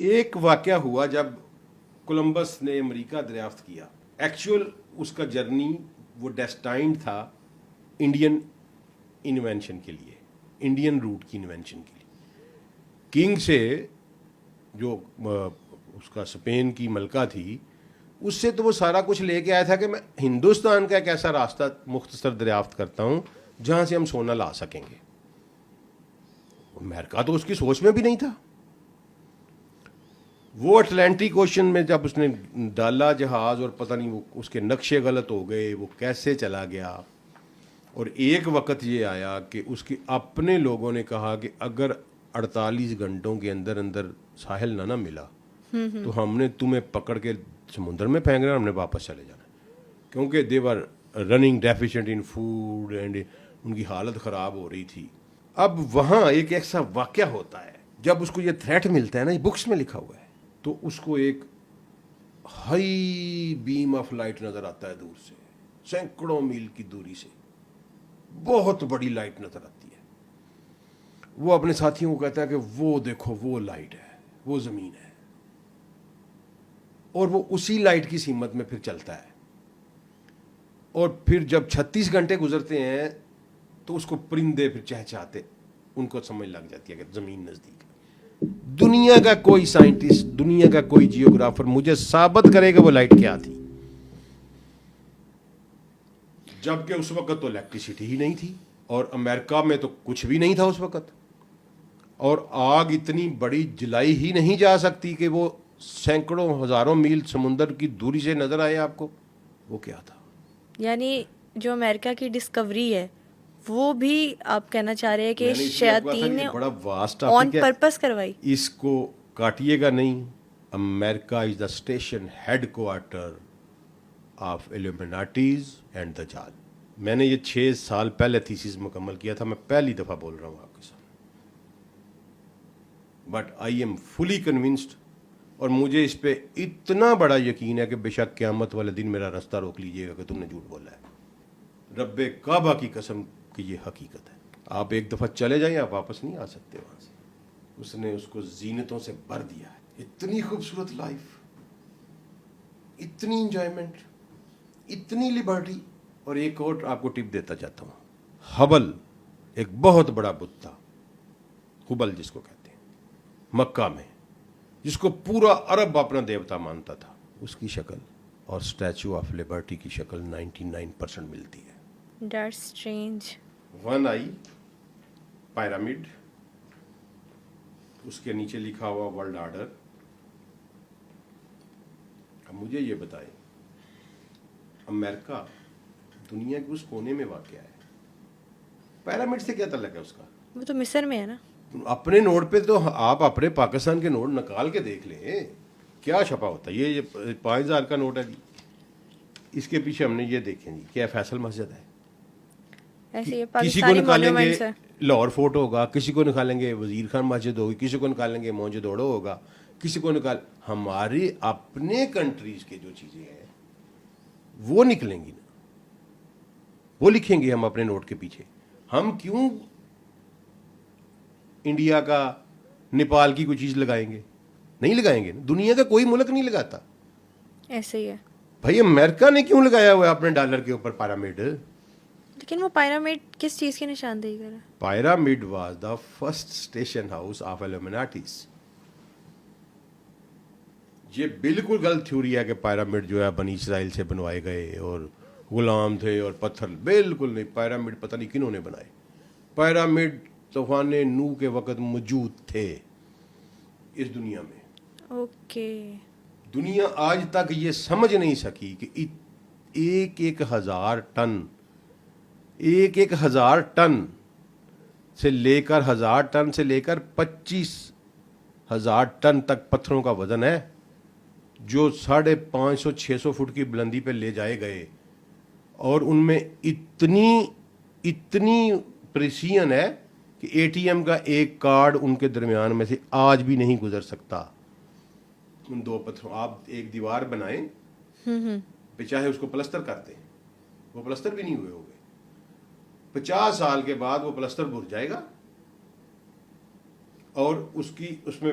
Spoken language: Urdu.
ایک واقعہ ہوا جب کولمبس نے امریکہ دریافت کیا. ایکچوئل اس کا جرنی وہ ڈیسٹائنڈ تھا انڈین انوینشن کے لیے, انڈین روٹ کی انوینشن کے لیے. کنگ سے جو اس کا اسپین کی ملکہ تھی, اس سے تو وہ سارا کچھ لے کے آیا تھا کہ میں ہندوستان کا ایک ایسا راستہ مختصر دریافت کرتا ہوں جہاں سے ہم سونا لا سکیں گے. امریکہ تو اس کی سوچ میں بھی نہیں تھا. وہ اٹلانٹک اوشن میں جب اس نے ڈالا جہاز, اور پتہ نہیں وہ اس کے نقشے غلط ہو گئے, وہ کیسے چلا گیا. اور ایک وقت یہ آیا کہ اس کے اپنے لوگوں نے کہا کہ اگر 48 گھنٹوں کے اندر اندر ساحل نہ ملا تو ہم نے تمہیں پکڑ کے سمندر میں پھینک رہا, ہم نے واپس چلے جانا. کیونکہ they were running deficient in food and ان کی حالت خراب ہو رہی تھی. اب وہاں ایک ایسا واقعہ ہوتا ہے جب اس کو یہ تھریٹ ملتا ہے نا, یہ بکس میں لکھا ہوا ہے, تو اس کو ایک ہائی بیم آف لائٹ نظر آتا ہے دور سے, سینکڑوں میل کی دوری سے بہت بڑی لائٹ نظر آتی ہے. وہ اپنے ساتھیوں کو کہتا ہے کہ وہ دیکھو وہ لائٹ ہے, وہ زمین ہے. اور وہ اسی لائٹ کی سمت میں پھر چلتا ہے. اور پھر جب 36 گھنٹے گزرتے ہیں تو اس کو پرندے پھر چہچہاتے, ان کو سمجھ لگ جاتی ہے کہ زمین نزدیک ہے. دنیا کا کوئی سائنٹسٹ, دنیا کا کوئی جیوگرافر مجھے ثابت کرے کہ وہ لائٹ کیا تھی, جبکہ اس وقت تو الیکٹریسٹی ہی نہیں تھی, اور امریکہ میں تو کچھ بھی نہیں تھا اس وقت, اور آگ اتنی بڑی جلائی ہی نہیں جا سکتی کہ وہ سینکڑوں ہزاروں میل سمندر کی دوری سے نظر آئے آپ کو. وہ کیا تھا؟ یعنی جو امریکہ کی ڈسکوری ہے وہ بھی آپ کہنا چاہ رہے ہیں کہ شیاطین نے بڑا واسٹ آن پرپس کروائی. اس کو کاٹیے گا نہیں. America is the station headquarter of Illuminatis and دجال. میں نے یہ 6 سال پہلے تھیسس مکمل کیا تھا, میں پہلی دفعہ بول رہا ہوں آپ کے سامنے. But I am fully convinced, اور مجھے اس پہ اتنا بڑا یقین ہے کہ بے شک قیامت والے دن میرا راستہ روک لیجئے گا کہ تم نے جھوٹ بولا ہے. رب کعبہ کی قسم کہ یہ حقیقت ہے. آپ ایک دفعہ چلے جائیں, آپ واپس نہیں آ سکتے وہاں سے. اس نے اس کو زینتوں سے بھر دیا ہے. اتنی خوبصورت لائف, اتنی انجوائمنٹ, اتنی لبرٹی. اور ایک اور آپ کو ٹپ دیتا جاتا ہوں, ہبل ایک بہت بڑا بت تھا, ہبل جس کو کہتے ہیں, مکہ میں, جس کو پورا عرب اپنا دیوتا مانتا تھا. اس کی شکل اور اسٹیچو آف لبرٹی کی شکل 99% ملتی ہے. That's strange. 1 آئی پیرامڈ, اس کے نیچے لکھا ہوا ورلڈ آرڈر. اب مجھے یہ بتائیں, امریکہ دنیا کے اس کونے میں واقع ہے, پیرامڈ سے کیا تعلق ہے اس کا؟ وہ تو مصر میں ہے نا. اپنے نوٹ پہ تو آپ اپنے پاکستان کے نوٹ نکال کے دیکھ لیں, کیا چھپا ہوتا ہے. یہ 5000 کا نوٹ ہے جی, اس کے پیچھے ہم نے یہ دیکھیں جی کیا فیصل مسجد ہے. کسی کو نکالیں گے لاہور فورٹ ہوگا, کسی کو نکالیں گے وزیر خان مسجد ہوگی, کسی کو نکالیں گے موہنجو دڑو ہوگا, کسی کو ہماری اپنے کنٹریز کے جو چیزیں ہیں وہ نکلیں گی نا, وہ لکھیں گے ہم اپنے نوٹ کے پیچھے. ہم کیوں انڈیا کا نیپال کی کوئی چیز لگائیں گے؟ نہیں لگائیں گے. دنیا کا کوئی ملک نہیں لگاتا. ایسے ہی ہے بھائی امریکہ نے کیوں لگایا ہوا ہے اپنے ڈالر کے اوپر پیرامڈ؟ لیکن وہ پیرامڈ کس چیز کی نشاندہی کر رہا ہے؟ Pyramid was the first station house of Illuminatis. یہ بالکل غلط تھیوری ہے کہ پیرامڈ جو ہے بنی اسرائیل سے بنوائے گئے اور غلام تھے اور پتھر. بالکل نہیں. پیرامڈ پتہ نہیں کنہوں نے بنائے. پیرامڈ طوفان نوح کے وقت موجود تھے اس دنیا میں. اوکے. دنیا آج تک یہ سمجھ نہیں سکی کہ ایک ہزار ٹن سے لے کر 1000 ٹن سے لے کر 25,000 ٹن تک پتھروں کا وزن ہے, جو 550-600 فٹ کی بلندی پہ لے جائے گئے. اور ان میں اتنی پریسیژن ہے کہ ATM کا ایک کارڈ ان کے درمیان میں سے آج بھی نہیں گزر سکتا. ان 2 پتھروں, آپ ایک دیوار بنائیں پہ چاہے اس کو پلستر کرتے ہیں, وہ پلستر بھی نہیں ہوئے ہوگے. 50 سال کے بعد وہ پلستر بھر جائے گا, اور اس میں